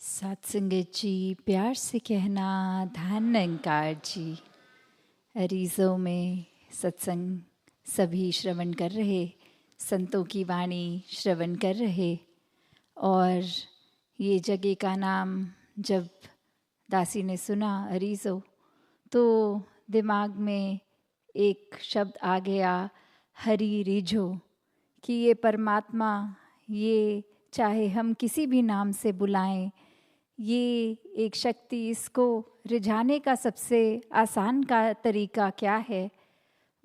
सत्संगत जी, प्यार से कहना धन निरंकार जी। अरीज़ों में सत्संग सभी श्रवण कर रहे, संतों की वाणी श्रवण कर रहे। और ये जगह का नाम जब दासी ने सुना अरीज़ो, तो दिमाग में एक शब्द आ गया, हरि रिझो, कि ये परमात्मा, ये चाहे हम किसी भी नाम से बुलाएं, ये एक शक्ति, इसको रिझाने का सबसे आसान का तरीका क्या है?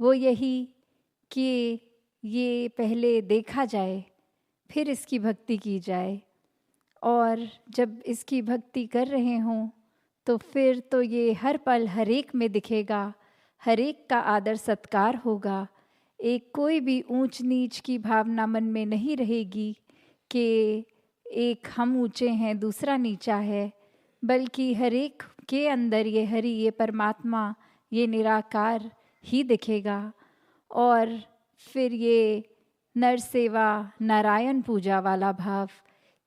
वो यही कि ये पहले देखा जाए, फिर इसकी भक्ति की जाए। और जब इसकी भक्ति कर रहे हों तो फिर तो ये हर पल हर एक में दिखेगा, हर एक का आदर सत्कार होगा। एक कोई भी ऊंच नीच की भावना मन में नहीं रहेगी कि एक हम ऊंचे हैं दूसरा नीचा है, बल्कि हर एक के अंदर ये हरि, ये परमात्मा, ये निराकार ही दिखेगा। और फिर ये नर सेवा नारायण पूजा वाला भाव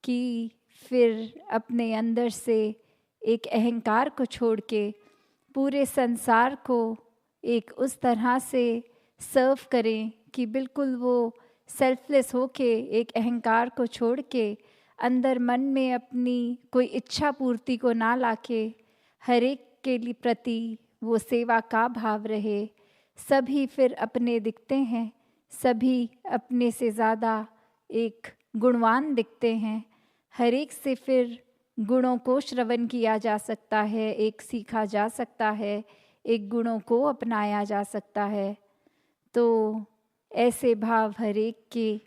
कि फिर अपने अंदर से एक अहंकार को छोड़ के पूरे संसार को एक उस तरह से सर्व करें कि बिल्कुल वो सेल्फलेस होके, एक अहंकार को छोड़ के अंदर मन में अपनी कोई इच्छा पूर्ति को ना लाके हर एक के लिए प्रति वो सेवा का भाव रहे। सभी फिर अपने दिखते हैं, सभी अपने से ज़्यादा एक गुणवान दिखते हैं। हर एक से फिर गुणों को श्रवण किया जा सकता है, एक सीखा जा सकता है, एक गुणों को अपनाया जा सकता है। तो ऐसे भाव हर एक के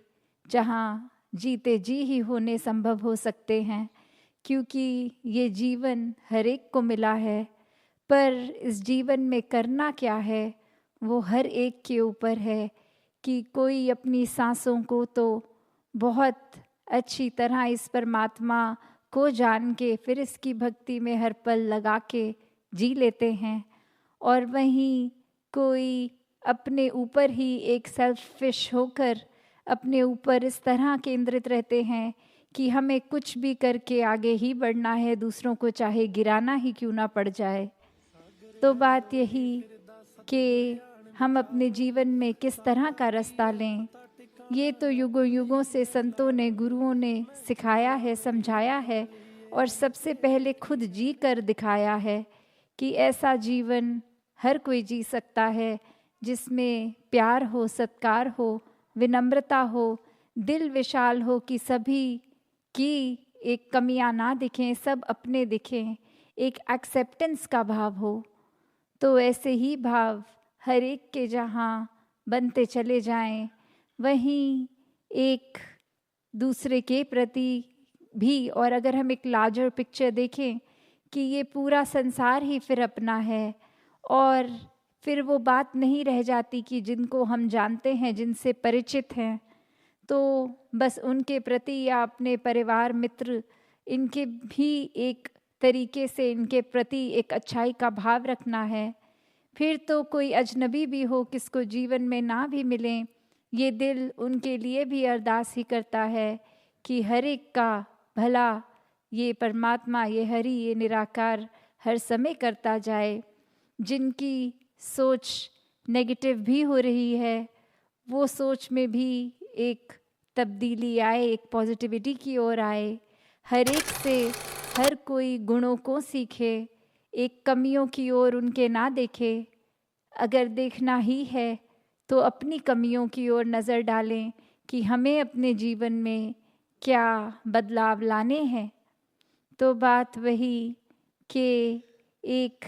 जहाँ जीते जी ही होने संभव हो सकते हैं, क्योंकि ये जीवन हर एक को मिला है। पर इस जीवन में करना क्या है वो हर एक के ऊपर है कि कोई अपनी सांसों को तो बहुत अच्छी तरह इस परमात्मा को जान के फिर इसकी भक्ति में हर पल लगा के जी लेते हैं, और वहीं कोई अपने ऊपर ही एक सेल्फिश होकर अपने ऊपर इस तरह केंद्रित रहते हैं कि हमें कुछ भी करके आगे ही बढ़ना है, दूसरों को चाहे गिराना ही क्यों ना पड़ जाए। तो बात यही कि हम अपने जीवन में किस तरह का रास्ता लें, ये तो युगों युगों से संतों ने, गुरुओं ने सिखाया है, समझाया है, और सबसे पहले खुद जी कर दिखाया है कि ऐसा जीवन हर कोई जी सकता है जिसमें प्यार हो, सत्कार हो, विनम्रता हो, दिल विशाल हो कि सभी की एक कमियां ना दिखें, सब अपने दिखें, एक एक्सेप्टेंस का भाव हो। तो ऐसे ही भाव हर एक के जहाँ बनते चले जाएं, वहीं एक दूसरे के प्रति भी, और अगर हम एक लार्जर पिक्चर देखें कि ये पूरा संसार ही फिर अपना है, और फिर वो बात नहीं रह जाती कि जिनको हम जानते हैं, जिनसे परिचित हैं, तो बस उनके प्रति या अपने परिवार मित्र, इनके भी एक तरीके से इनके प्रति एक अच्छाई का भाव रखना है। फिर तो कोई अजनबी भी हो, किसको जीवन में ना भी मिलें, ये दिल उनके लिए भी अरदास ही करता है कि हर एक का भला ये परमात्मा, ये हरि, ये निराकार हर समय करता जाए। जिनकी सोच नेगेटिव भी हो रही है, वो सोच में भी एक तब्दीली आए, एक पॉजिटिविटी की ओर आए। हर एक से हर कोई गुणों को सीखे, एक कमियों की ओर उनके ना देखे। अगर देखना ही है तो अपनी कमियों की ओर नज़र डालें कि हमें अपने जीवन में क्या बदलाव लाने हैं। तो बात वही कि एक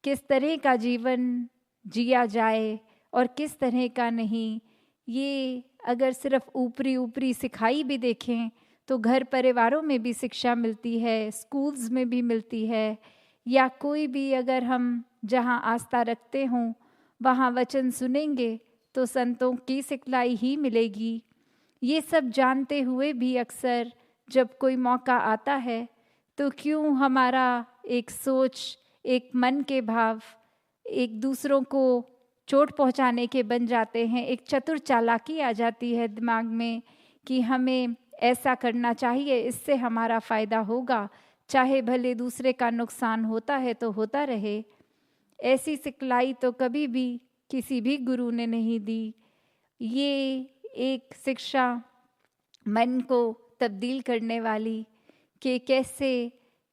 किस तरह का जीवन जिया जाए और किस तरह का नहीं, ये अगर सिर्फ ऊपरी ऊपरी सिखाई भी देखें तो घर परिवारों में भी शिक्षा मिलती है, स्कूल्स में भी मिलती है, या कोई भी अगर हम जहाँ आस्था रखते हों वहाँ वचन सुनेंगे तो संतों की सिखलाई ही मिलेगी। ये सब जानते हुए भी अक्सर जब कोई मौका आता है तो क्यों हमारा एक सोच, एक मन के भाव एक दूसरों को चोट पहुंचाने के बन जाते हैं। एक चतुर चालाकी आ जाती है दिमाग में कि हमें ऐसा करना चाहिए, इससे हमारा फ़ायदा होगा, चाहे भले दूसरे का नुकसान होता है तो होता रहे। ऐसी सिखलाई तो कभी भी किसी भी गुरु ने नहीं दी। ये एक शिक्षा मन को तब्दील करने वाली कि कैसे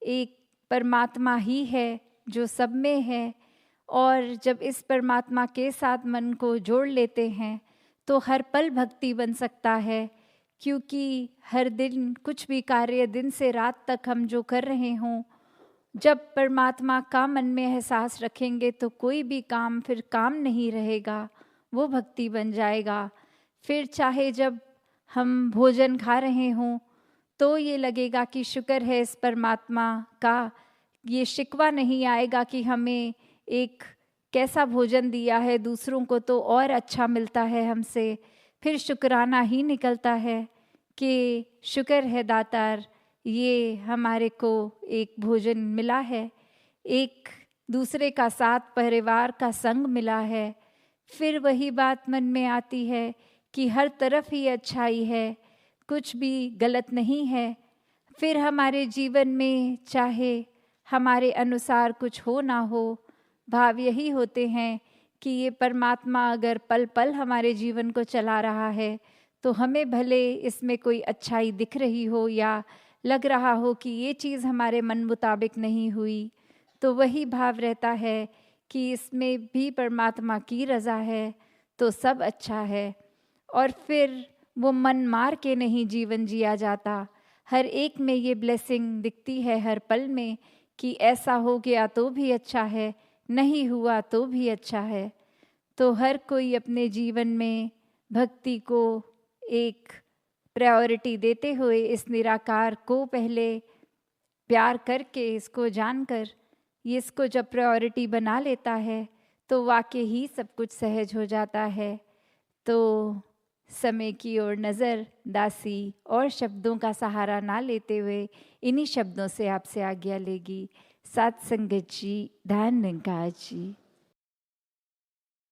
एक परमात्मा ही है जो सब में है, और जब इस परमात्मा के साथ मन को जोड़ लेते हैं तो हर पल भक्ति बन सकता है। क्योंकि हर दिन कुछ भी कार्य दिन से रात तक हम जो कर रहे हों, जब परमात्मा का मन में एहसास रखेंगे तो कोई भी काम फिर काम नहीं रहेगा, वो भक्ति बन जाएगा। फिर चाहे जब हम भोजन खा रहे हों तो ये लगेगा कि शुक्र है इस परमात्मा का, ये शिकवा नहीं आएगा कि हमें एक कैसा भोजन दिया है, दूसरों को तो और अच्छा मिलता है हमसे। फिर शुक्राना ही निकलता है कि शुक्र है दातार, ये हमारे को एक भोजन मिला है, एक दूसरे का साथ, परिवार का संग मिला है। फिर वही बात मन में आती है कि हर तरफ ही अच्छाई है, कुछ भी गलत नहीं है। फिर हमारे जीवन में चाहे हमारे अनुसार कुछ हो ना हो, भाव यही होते हैं कि ये परमात्मा अगर पल पल हमारे जीवन को चला रहा है तो हमें भले इसमें कोई अच्छाई दिख रही हो या लग रहा हो कि ये चीज़ हमारे मन मुताबिक नहीं हुई, तो वही भाव रहता है कि इसमें भी परमात्मा की रज़ा है तो सब अच्छा है। और फिर वो मन मार के नहीं जीवन जिया जाता, हर एक में ये ब्लेसिंग दिखती है हर पल में कि ऐसा हो गया तो भी अच्छा है, नहीं हुआ तो भी अच्छा है। तो हर कोई अपने जीवन में भक्ति को एक प्रायोरिटी देते हुए इस निराकार को पहले प्यार करके, इसको जानकर, ये इसको जब प्रायोरिटी बना लेता है तो वाकई ही सब कुछ सहज हो जाता है। तो समय की ओर नज़र दासी और शब्दों का सहारा ना लेते हुए इन्हीं शब्दों से आपसे आज्ञा लेगी। सात संगत जी, धन निरंकार जी।